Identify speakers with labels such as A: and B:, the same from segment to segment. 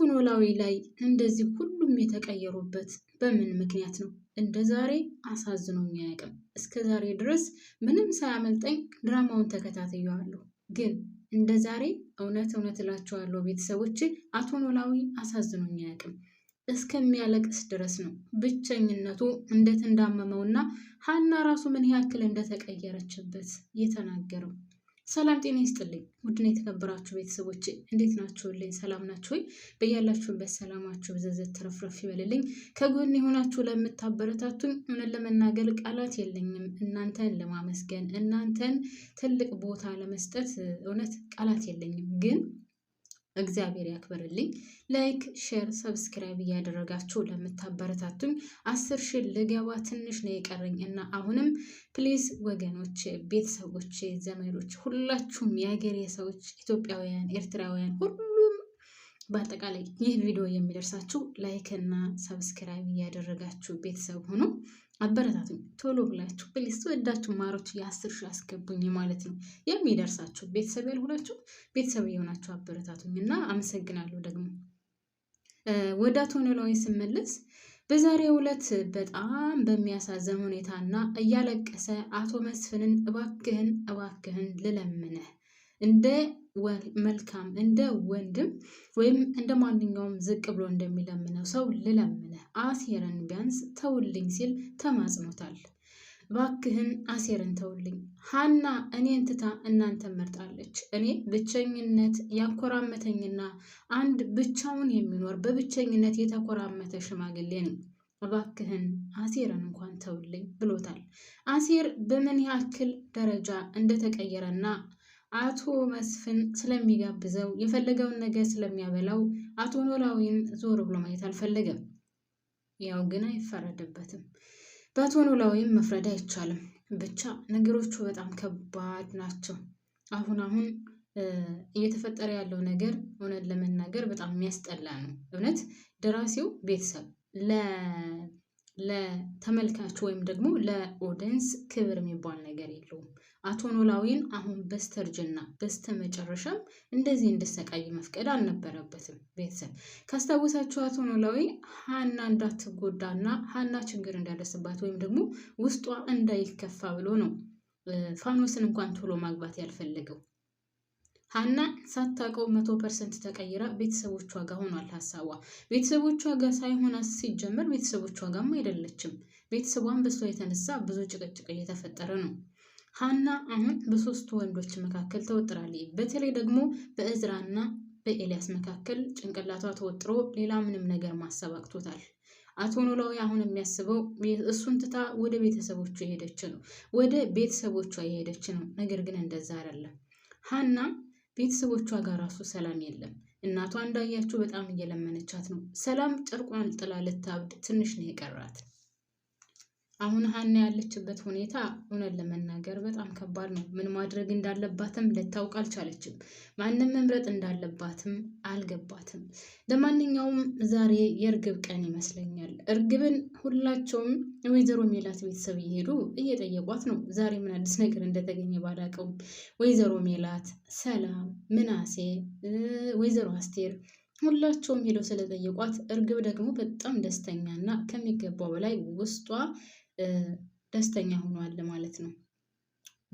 A: ኖላዊ ላይ እንደዚህ ሁሉም የተቀየሩበት በምን ምክንያት ነው? እንደ ዛሬ አሳዝኖኝ አያውቅም። እስከ ዛሬ ድረስ ምንም ሳያመልጠኝ ድራማውን ተከታትየዋለሁ። ግን እንደ ዛሬ እውነት እላችኋለሁ ቤተሰቦች፣ አቶ ኖላዊ አሳዝኖኝ አያውቅም። እስከሚያለቅስ ድረስ ነው ብቸኝነቱ እንዴት እንዳመመውና ሀና ራሱ ምን ያክል እንደተቀየረችበት የተናገረው። ሰላም ጤና ይስጥልኝ ውድና የተከበራችሁ ቤተሰቦች እንዴት ናችሁልኝ? ሰላም ናችሁ ወይ? በያላችሁበት ሰላማችሁ ብዘዘት ተረፍረፍ ይበልልኝ። ከጎን የሆናችሁ ለምታበረታቱኝ እውነት ለመናገር ቃላት የለኝም። እናንተን ለማመስገን እናንተን ትልቅ ቦታ ለመስጠት እውነት ቃላት የለኝም። ግን እግዚአብሔር ያክብርልኝ። ላይክ፣ ሼር፣ ሰብስክራይብ እያደረጋችሁ ለምታበረታቱኝ 10,000 ልገባ ትንሽ ነው የቀረኝ እና አሁንም ፕሊዝ ወገኖች፣ ቤተሰቦች፣ ዘመዶች ሁላችሁም የሀገሬ ሰዎች ኢትዮጵያውያን፣ ኤርትራውያን ሁሉም በአጠቃላይ ይህ ቪዲዮ የሚደርሳችሁ ላይክ እና ሰብስክራይብ እያደረጋችሁ ቤተሰብ ሆኖ አበረታቱኝ። ቶሎ ብላችሁ ፕሊዝ ተወዳችሁ ማሮች የ10,000 አስገቡኝ ማለት ነው። የሚደርሳችሁ ቤተሰብ ያልሆናችሁ ቤተሰብ የሆናችሁ አበረታቱኝ እና አመሰግናለሁ። ደግሞ ወደ አቶ ኖላዊ ስመለስ በዛሬው ዕለት በጣም በሚያሳዝን ሁኔታና እያለቀሰ አቶ መስፍንን እባክህን ልለምንህ እንደ መልካም እንደ ወንድም ወይም እንደ ማንኛውም ዝቅ ብሎ እንደሚለምነው ሰው ልለምንህ አሴርን ቢያንስ ተውልኝ ሲል ተማጽኖታል። እባክህን አሴርን ተውልኝ። ሀና እኔን ትታ እናንተን መርጣለች። እኔ ብቸኝነት ያኮራመተኝና አንድ ብቻውን የሚኖር በብቸኝነት የተኮራመተ ሽማግሌ ነኝ። እባክህን አሴርን እንኳን ተውልኝ ብሎታል። አሴር በምን ያክል ደረጃ እንደተቀየረና አቶ መስፍን ስለሚጋብዘው የፈለገውን ነገር ስለሚያበላው አቶ ኖላዊን ዞር ብሎ ማየት አልፈለገም። ያው ግን አይፈረድበትም። በአቶ ኖላዊም መፍረድ አይቻልም። ብቻ ነገሮቹ በጣም ከባድ ናቸው። አሁን እየተፈጠረ ያለው ነገር እውነት ለመናገር በጣም የሚያስጠላ ነው። እውነት ደራሲው ቤተሰብ ለተመልካች ወይም ደግሞ ለኦዲየንስ ክብር የሚባል ነገር የለውም። አቶ ኖላዊን አሁን በስተርጅና በስተመጨረሻም እንደዚህ እንድሰቃይ መፍቀድ አልነበረበትም። ቤተሰብ ካስታወሳችሁ አቶ ኖላዊ ሀና እንዳትጎዳና ሀና ችግር እንዳይደርስባት ወይም ደግሞ ውስጧ እንዳይከፋ ብሎ ነው ፋኖስን እንኳን ቶሎ ማግባት ያልፈለገው። ሀና ሳታውቀው 100% ተቀይራ ቤተሰቦቿ ጋር ሆኗል ሀሳቧ። ቤተሰቦቿ ጋር ሳይሆን ሲጀመር ቤተሰቦቿ ጋርም አይደለችም። ቤተሰቧን በሷ የተነሳ ብዙ ጭቅጭቅ እየተፈጠረ ነው። ሀና አሁን በሶስቱ ወንዶች መካከል ተወጥራለች። በተለይ ደግሞ በእዝራና በኤልያስ መካከል ጭንቅላቷ ተወጥሮ ሌላ ምንም ነገር ማሰብ አቅቶታል። አቶ ኖላዊ አሁን የሚያስበው እሱን ትታ ወደ ቤተሰቦቿ የሄደች ነው። ነገር ግን እንደዛ አይደለም። ሀና ቤተሰቦቿ ጋር ራሱ ሰላም የለም። እናቷ እንዳያችሁ በጣም እየለመነቻት ነው። ሰላም ጨርቋን ጥላ ልታብድ ትንሽ ነው የቀራት። አሁን ሀና ያለችበት ሁኔታ እውነት ለመናገር በጣም ከባድ ነው። ምን ማድረግ እንዳለባትም ልታውቅ አልቻለችም። ማንም መምረጥ እንዳለባትም አልገባትም። ለማንኛውም ዛሬ የእርግብ ቀን ይመስለኛል። እርግብን ሁላቸውም ወይዘሮ ሜላት ቤተሰብ እየሄዱ እየጠየቋት ነው። ዛሬ ምን አዲስ ነገር እንደተገኘ ባላውቀውም ወይዘሮ ሜላት፣ ሰላም፣ ምናሴ፣ ወይዘሮ አስቴር ሁላቸውም ሄደው ስለጠየቋት እርግብ ደግሞ በጣም ደስተኛና ከሚገባው በላይ ውስጧ ደስተኛ ሆኗል ማለት ነው።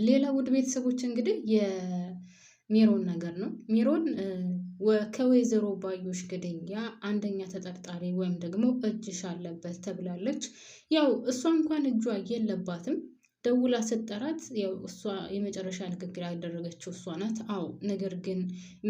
A: ሌላ ውድ ቤተሰቦች እንግዲህ የሜሮን ነገር ነው። ሜሮን ከወይዘሮ ባዩሽ ግድያ አንደኛ ተጠርጣሪ ወይም ደግሞ እጅሽ አለበት ተብላለች። ያው እሷ እንኳን እጇ የለባትም። ደውላ ስትጠራት ያው እሷ የመጨረሻ ንግግር ያደረገችው እሷ ናት። አዎ ነገር ግን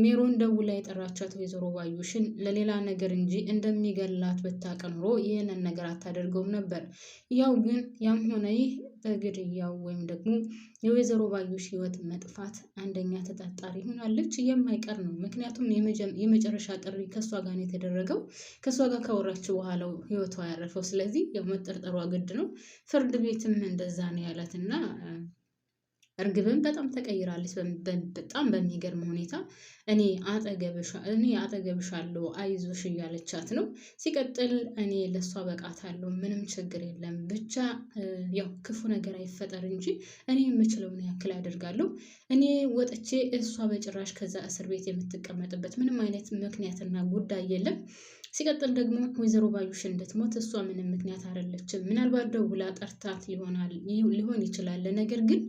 A: ሜሮን ደውላ የጠራቻት ወይዘሮ ባዩሽን ለሌላ ነገር እንጂ እንደሚገላት ብታውቅ ኖሮ ይህንን ነገር አታደርገውም ነበር። ያው ግን ያም ሆነ ይህ በግድያው ወይም ደግሞ የወይዘሮ ባዩሽ ሕይወት መጥፋት አንደኛ ተጠርጣሪ ሆናለች። የማይቀር ነው። ምክንያቱም የመጨረሻ ጥሪ ከእሷ ጋር ነው የተደረገው። ከእሷ ጋር ካወራች በኋላ ሕይወቷ ያረፈው። ስለዚህ ያው መጠርጠሯ ግድ ነው። ፍርድ ቤትም እንደዛ ነው ያላትና እርግብም በጣም ተቀይራለች። በጣም በሚገርም ሁኔታ እኔ አጠገብሻለሁ አይዞሽ እያለቻት ነው። ሲቀጥል እኔ ለእሷ በቃታለሁ፣ ምንም ችግር የለም ብቻ ያው ክፉ ነገር አይፈጠር እንጂ እኔ የምችለውን ያክል አደርጋለሁ። እኔ ወጥቼ እሷ በጭራሽ ከዛ እስር ቤት የምትቀመጥበት ምንም አይነት ምክንያትና ጉዳይ የለም። ሲቀጥል ደግሞ ወይዘሮ ባዩሽ እንድትሞት እሷ ምንም ምክንያት አይደለችም። ምናልባት ደውላ ጠርታት ሊሆን ይችላል። ነገር ግን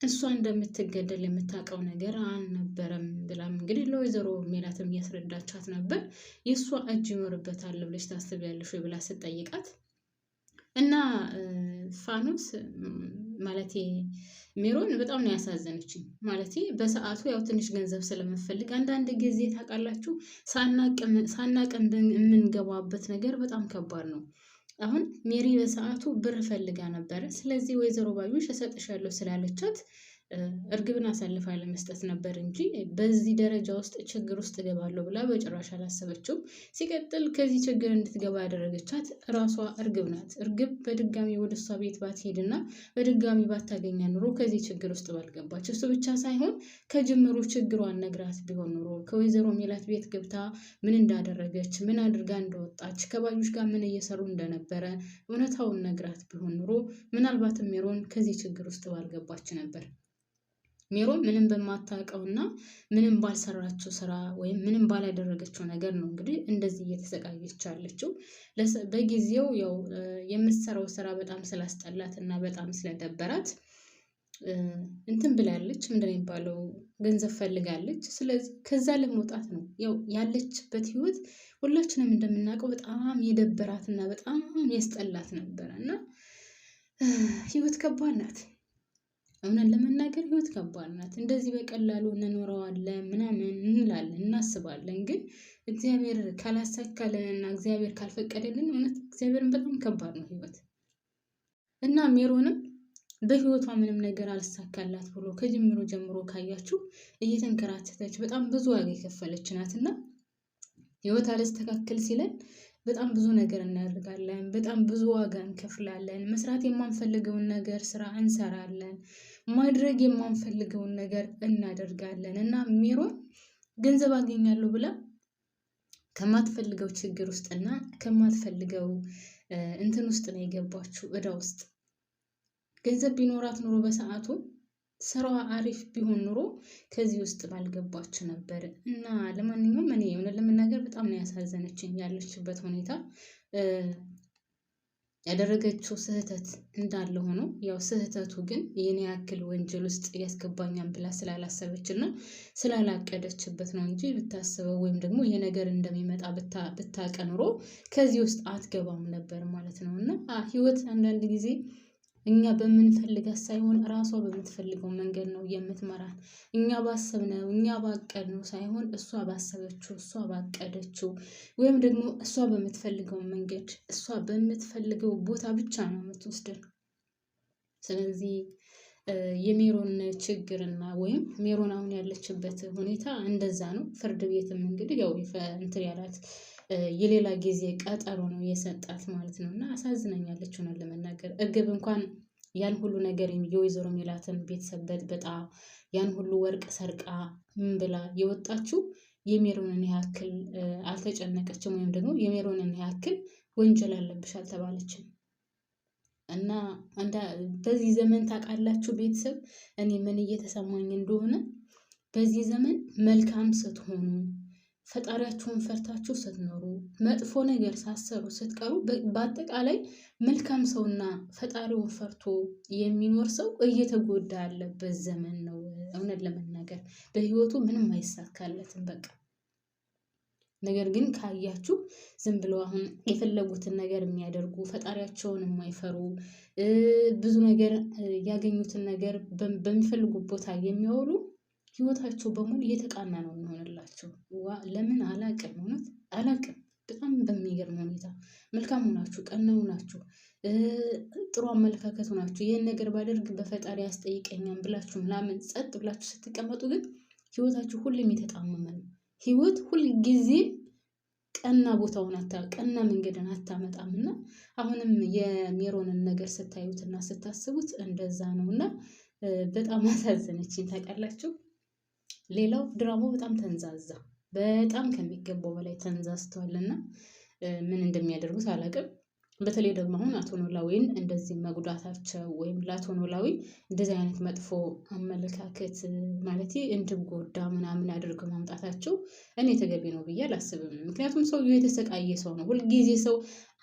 A: እሷ እንደምትገደል የምታውቀው ነገር አልነበረም ብላም እንግዲህ ለወይዘሮ ሜላትም እያስረዳቻት ነበር። የእሷ እጅ ይኖርበታል ብለሽ ታስቢያለሽ ወይ ብላ ስትጠይቃት እና ፋኖስ ማለቴ ሜሮን በጣም ነው ያሳዘነችኝ። ማለቴ በሰዓቱ ያው ትንሽ ገንዘብ ስለምፈልግ አንዳንድ ጊዜ ታውቃላችሁ ሳናቅም የምንገባበት ነገር በጣም ከባድ ነው። አሁን ሜሪ በሰዓቱ ብር ፈልጋ ነበረ። ስለዚህ ወይዘሮ ባዩሽ እሰጥሻለሁ ስላለቻት እርግብን አሳልፋ ለመስጠት ነበር እንጂ በዚህ ደረጃ ውስጥ ችግር ውስጥ እገባለሁ ብላ በጭራሽ አላሰበችውም። ሲቀጥል ከዚህ ችግር እንድትገባ ያደረገቻት ራሷ እርግብ ናት። እርግብ በድጋሚ ወደ እሷ ቤት ባትሄድና በድጋሚ ባታገኛ ኑሮ ከዚህ ችግር ውስጥ ባልገባች። እሱ ብቻ ሳይሆን ከጅምሩ ችግሯን ነግራት ቢሆን ኑሮ ከወይዘሮ ሜላት ቤት ገብታ ምን እንዳደረገች፣ ምን አድርጋ እንደወጣች፣ ከባዩሽ ጋር ምን እየሰሩ እንደነበረ እውነታውን ነግራት ቢሆን ኑሮ ምናልባትም ሜሮን ከዚህ ችግር ውስጥ ባልገባች ነበር። ሜሮን ምንም በማታውቀውና ምንም ባልሰራችው ስራ ወይም ምንም ባላደረገችው ነገር ነው እንግዲህ እንደዚህ እየተሰቃየች ያለችው። በጊዜው ያው የምትሰራው ስራ በጣም ስላስጠላት እና በጣም ስለደበራት እንትን ብላለች፣ ምንድን የሚባለው ገንዘብ ፈልጋለች። ስለዚህ ከዛ ለመውጣት ነው ያው ያለችበት ህይወት ሁላችንም እንደምናውቀው በጣም የደበራትና በጣም ያስጠላት ነበረ እና ህይወት ከባድ ናት። እውነት ለመናገር ህይወት ከባድ ናት። እንደዚህ በቀላሉ እንኖረዋለን ምናምን እንላለን እናስባለን፣ ግን እግዚአብሔር ካላሳካልንና እግዚአብሔር ካልፈቀደልን እውነት እግዚአብሔርን በጣም ከባድ ነው ህይወት እና ሜሮንም በህይወቷ ምንም ነገር አልሳካላት ብሎ ከጅምሮ ጀምሮ ካያችሁ እየተንከራተተች በጣም ብዙ ዋጋ የከፈለች ናትና ህይወት አልስተካከል ሲለን በጣም ብዙ ነገር እናደርጋለን። በጣም ብዙ ዋጋ እንከፍላለን። መስራት የማንፈልገውን ነገር ስራ እንሰራለን። ማድረግ የማንፈልገውን ነገር እናደርጋለን እና ሜሮን ገንዘብ አገኛለሁ ብላ ከማትፈልገው ችግር ውስጥና ከማትፈልገው እንትን ውስጥ ነው የገባችው፣ እዳ ውስጥ። ገንዘብ ቢኖራት ኑሮ በሰዓቱ ስራዋ አሪፍ ቢሆን ኑሮ ከዚህ ውስጥ ባልገባች ነበር እና ለማንኛውም እኔ እውነት ለመናገር በጣም ነው ያሳዘነችኝ ያለችበት ሁኔታ። ያደረገችው ስህተት እንዳለ ሆኖ ያው ስህተቱ ግን የኔ ያክል ወንጀል ውስጥ ያስገባኛል ብላ ስላላሰበች እና ስላላቀደችበት ነው እንጂ ብታስበው ወይም ደግሞ ይሄ ነገር እንደሚመጣ ብታውቅ ኑሮ ከዚህ ውስጥ አትገባም ነበር ማለት ነው። እና ህይወት አንዳንድ ጊዜ እኛ በምንፈልጋት ሳይሆን ራሷ በምትፈልገው መንገድ ነው የምትመራን። እኛ ባሰብነው እኛ ባቀድነው ሳይሆን እሷ ባሰበችው እሷ ባቀደችው ወይም ደግሞ እሷ በምትፈልገው መንገድ እሷ በምትፈልገው ቦታ ብቻ ነው የምትወስደን። ስለዚህ የሜሮን ችግርና ወይም ሜሮን አሁን ያለችበት ሁኔታ እንደዛ ነው። ፍርድ ቤትም እንግዲህ ያው እንትን ያላት የሌላ ጊዜ ቀጠሮ ነው የሰጣት ማለት ነው። እና አሳዝናኛለች ሆነ ለመናገር። እርግብ እንኳን ያን ሁሉ ነገር የወይዘሮ ሜላትን ቤተሰብ በጥብጣ ያን ሁሉ ወርቅ ሰርቃ ምን ብላ የወጣችው የሜሮንን ያክል አልተጨነቀችም፣ ወይም ደግሞ የሜሮንን ያክል ወንጀል አለብሽ አልተባለችም። እና በዚህ ዘመን ታውቃላችሁ ቤተሰብ እኔ ምን እየተሰማኝ እንደሆነ፣ በዚህ ዘመን መልካም ስትሆኑ ፈጣሪያችሁን ፈርታችሁ ስትኖሩ መጥፎ ነገር ሳሰሩ ስትቀሩ፣ በአጠቃላይ መልካም ሰውና ፈጣሪውን ፈርቶ የሚኖር ሰው እየተጎዳ ያለበት ዘመን ነው። እውነት ለመናገር በህይወቱ ምንም አይሳካለትም በቃ። ነገር ግን ካያችሁ ዝም ብለው አሁን የፈለጉትን ነገር የሚያደርጉ ፈጣሪያቸውን የማይፈሩ ብዙ ነገር ያገኙትን ነገር በሚፈልጉት ቦታ የሚያውሉ ህይወታቸው በሙሉ እየተቃና ነው የሚሆንላቸው። ለምን አላቅም፣ እውነት አላቅም። በጣም በሚገርም ሁኔታ መልካም ሆናችሁ ቀና ሆናችሁ ጥሩ አመለካከት ሆናችሁ ይህን ነገር ባደርግ በፈጣሪ ያስጠይቀኛል ብላችሁ ምናምን ጸጥ ብላችሁ ስትቀመጡ ግን ህይወታችሁ ሁሌም የተጣመመ ነው። ህይወት ሁል ጊዜ ቀና ቦታውን ቀና መንገድን አታመጣም እና አሁንም የሜሮንን ነገር ስታዩትና ስታስቡት እንደዛ ነው እና በጣም አሳዘነችኝ ታውቃላችሁ። ሌላው ድራማው በጣም ተንዛዛ፣ በጣም ከሚገባው በላይ ተንዛዝቷልና ምን እንደሚያደርጉት አላውቅም። በተለይ ደግሞ አሁን አቶ ኖላዊን እንደዚህ መጉዳታቸው ወይም ለአቶ ኖላዊ እንደዚህ አይነት መጥፎ አመለካከት ማለት እንድጎዳ ምናምን አድርገው ማምጣታቸው እኔ ተገቢ ነው ብዬ አላስብም። ምክንያቱም ሰውየው የተሰቃየ ሰው ነው።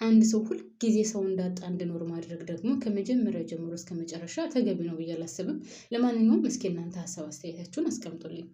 A: አንድ ሰው ሁልጊዜ ሰው እንዳጣ እንዲኖር ማድረግ ደግሞ ከመጀመሪያ ጀምሮ እስከ መጨረሻ ተገቢ ነው ብዬ አላስብም። ለማንኛውም እስኪ እናንተ ሀሳብ አስተያየታችሁን አስቀምጡልኝ።